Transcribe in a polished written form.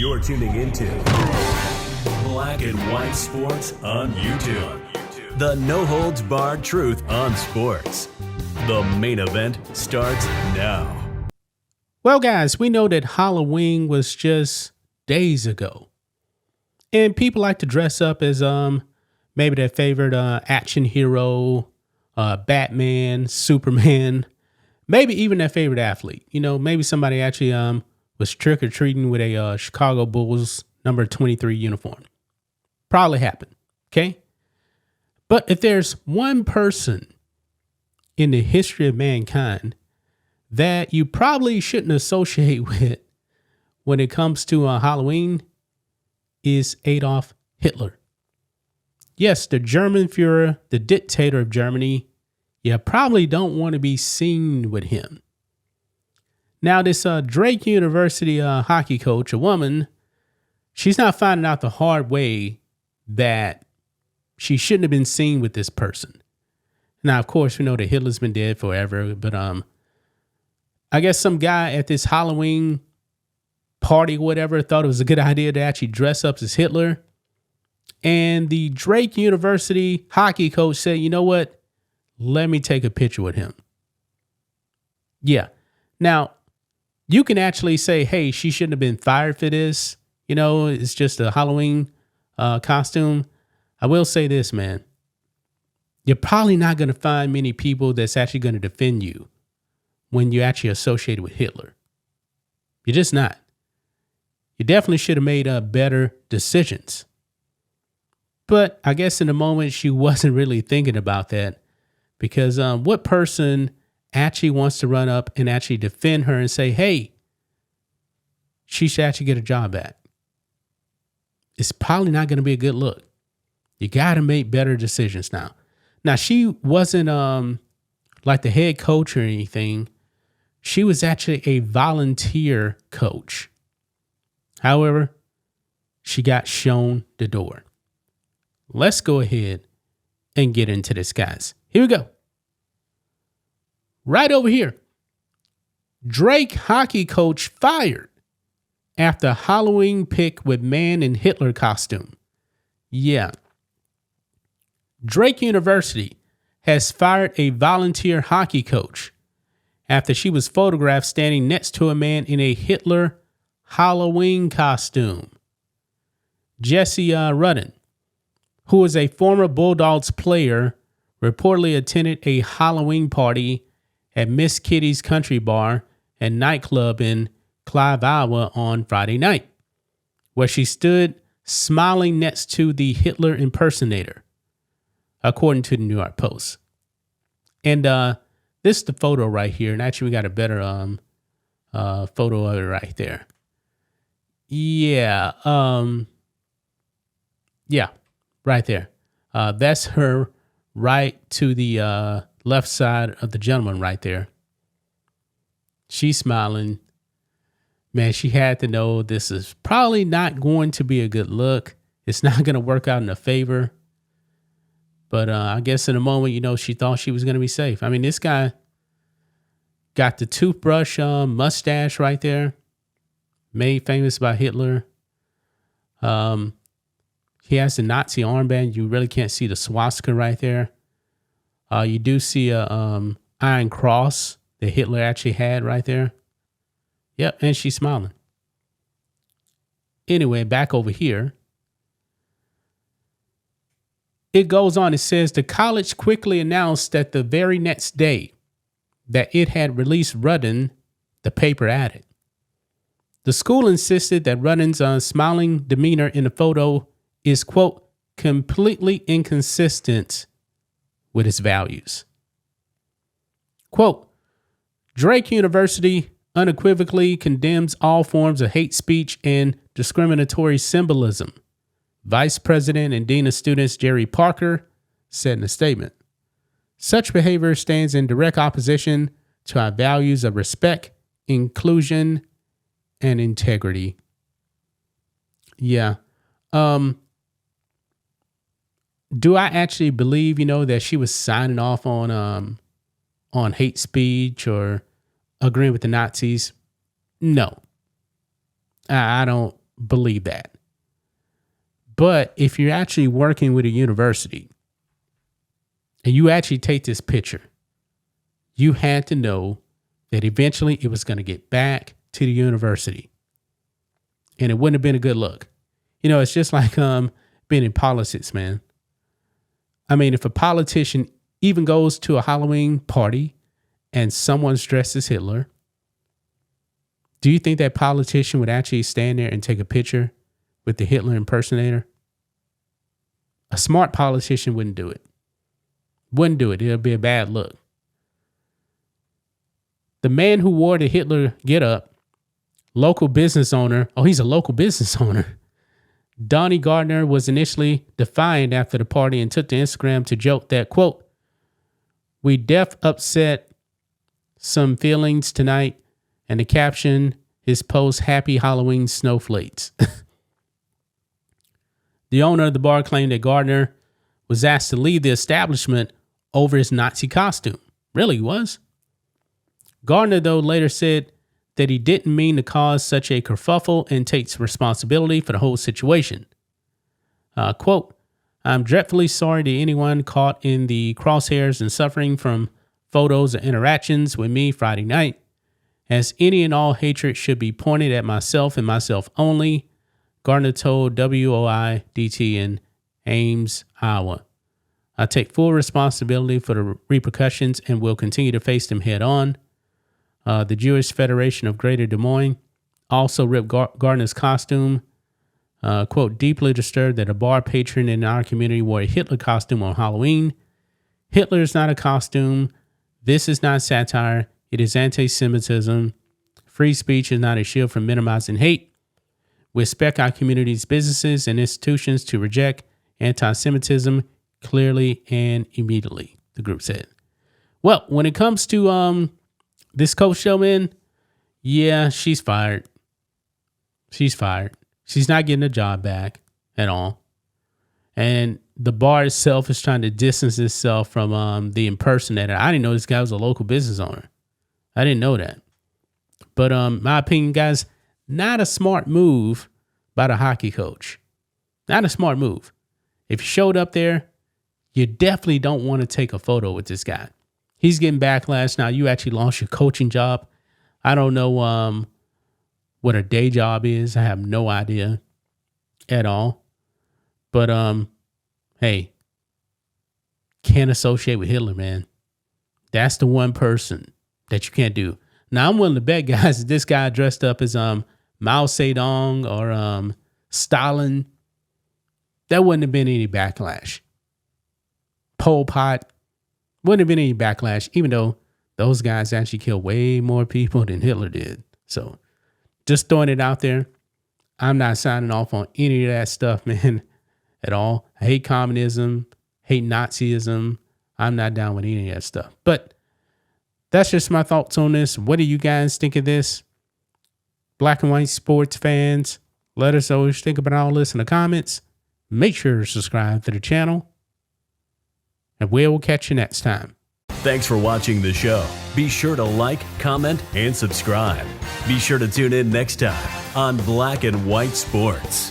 You're tuning into Black and White Sports on YouTube. The no-holds-barred truth on sports. The main event starts now. Well, guys, we know that Halloween was just days ago. And people like to dress up as maybe their favorite action hero, Batman, Superman, maybe even their favorite athlete. You know, maybe somebody actually was trick-or-treating with a Chicago Bulls number 23 uniform. Probably happened, okay? But if there's one person in the history of mankind that you probably shouldn't associate with when it comes to Halloween is Adolf Hitler. Yes, the German Führer, the dictator of Germany. You probably don't want to be seen with him. Now, this Drake University hockey coach, a woman, she's not finding out the hard way that she shouldn't have been seen with this person. Now, of course, we know that Hitler's been dead forever, but I guess some guy at this Halloween party, whatever, thought it was a good idea to actually dress up as Hitler. And the Drake University hockey coach said, you know what? Let me take a picture with him. Yeah. Now, you can actually say, hey, she shouldn't have been fired for this. You know, it's just a Halloween costume. I will say this, man. You're probably not going to find many people that's actually going to defend you when you're actually associated with Hitler. You're just not. You definitely should have made better decisions. But I guess in the moment, she wasn't really thinking about that because what person actually wants to run up and actually defend her and say, hey, she should actually get a job back? It's probably not going to be a good look. You got to make better decisions now. Now, she wasn't like the head coach or anything. She was actually a volunteer coach. However, she got shown the door. Let's go ahead and get into this, guys. Here we go. Right over here. Drake hockey coach fired after Halloween pic with man in Hitler costume. Yeah. Drake University has fired a volunteer hockey coach after she was photographed standing next to a man in a Hitler Halloween costume. Jesse Rudden, who is a former Bulldogs player, reportedly attended a Halloween party at Miss Kitty's Country Bar and nightclub in Clive, Iowa on Friday night, where she stood smiling next to the Hitler impersonator, according to the New York Post. And this is the photo right here. And actually, we got a better photo of it right there. Yeah. Yeah, right there. That's her right to the left side of the gentleman right there. She's smiling. Man, she had to know this is probably not going to be a good look. It's not going to work out in her favor. But I guess in a moment, you know, she thought she was going to be safe. I mean, this guy got the toothbrush mustache right there. Made famous by Hitler. He has the Nazi armband. You really can't see the swastika right there. You do see a iron cross that Hitler actually had right there. Yep, and she's smiling. Anyway, back over here. It goes on, it says the college quickly announced that the very next day that it had released Rudden, the paper added. The school insisted that Rudden's smiling demeanor in the photo is, quote, completely inconsistent with his values. Quote, Drake University unequivocally condemns all forms of hate speech and discriminatory symbolism, Vice President and Dean of Students Jerry Parker said in a statement. Such behavior stands in direct opposition to our values of respect, inclusion, and integrity. Yeah. Do I actually believe, you know, that she was signing off on hate speech or agreeing with the Nazis? No. I don't believe that. But if you're actually working with a university and you actually take this picture, you had to know that eventually it was going to get back to the university. And it wouldn't have been a good look. You know, it's just like being in politics, man. I mean, if a politician even goes to a Halloween party and someone's dressed as Hitler, do you think that politician would actually stand there and take a picture with the Hitler impersonator? A smart politician wouldn't do it. Wouldn't do it. It'll be a bad look. The man who wore the Hitler getup, local business owner, he's a local business owner. Donnie Gardner was initially defiant after the party and took to Instagram to joke that, quote, "We def upset some feelings tonight," and the caption, his post, "Happy Halloween snowflakes." The owner of the bar claimed that Gardner was asked to leave the establishment over his Nazi costume. Really, he was? Gardner, though, later said that he didn't mean to cause such a kerfuffle and takes responsibility for the whole situation. Quote, "I'm dreadfully sorry to anyone caught in the crosshairs and suffering from photos and interactions with me Friday night, as any and all hatred should be pointed at myself and myself only," Gardner told WOIDT in Ames, Iowa. "I take full responsibility for the repercussions and will continue to face them head on." The Jewish Federation of Greater Des Moines also ripped Gardner's costume. Quote, "Deeply disturbed that a bar patron in our community wore a Hitler costume on Halloween. Hitler is not a costume. This is not satire. It is anti-Semitism. Free speech is not a shield from minimizing hate. We expect our community's businesses and institutions to reject anti-Semitism clearly and immediately," the group said. Well, when it comes to this Coach Showman, yeah, she's fired. She's fired. She's not getting a job back at all. And the bar itself is trying to distance itself from the impersonator. I didn't know this guy was a local business owner. I didn't know that. But my opinion, guys, not a smart move by the hockey coach. Not a smart move. If you showed up there, you definitely don't want to take a photo with this guy. He's getting backlash. Now, you actually lost your coaching job. I don't know what her day job is. I have no idea at all. But, hey, can't associate with Hitler, man. That's the one person that you can't do. Now, I'm willing to bet, guys, that this guy dressed up as Mao Zedong or Stalin, there wouldn't have been any backlash. Pol Pot, wouldn't have been any backlash, even though those guys actually killed way more people than Hitler did. So just throwing it out there. I'm not signing off on any of that stuff, man, at all. I hate communism, hate Nazism. I'm not down with any of that stuff. But that's just my thoughts on this. What do you guys think of this? Black and white sports fans, let us know what you think about all this in the comments. Make sure to subscribe to the channel. And we will catch you next time. Thanks for watching the show. Be sure to like, comment, and subscribe. Be sure to tune in next time on Black and White Sports.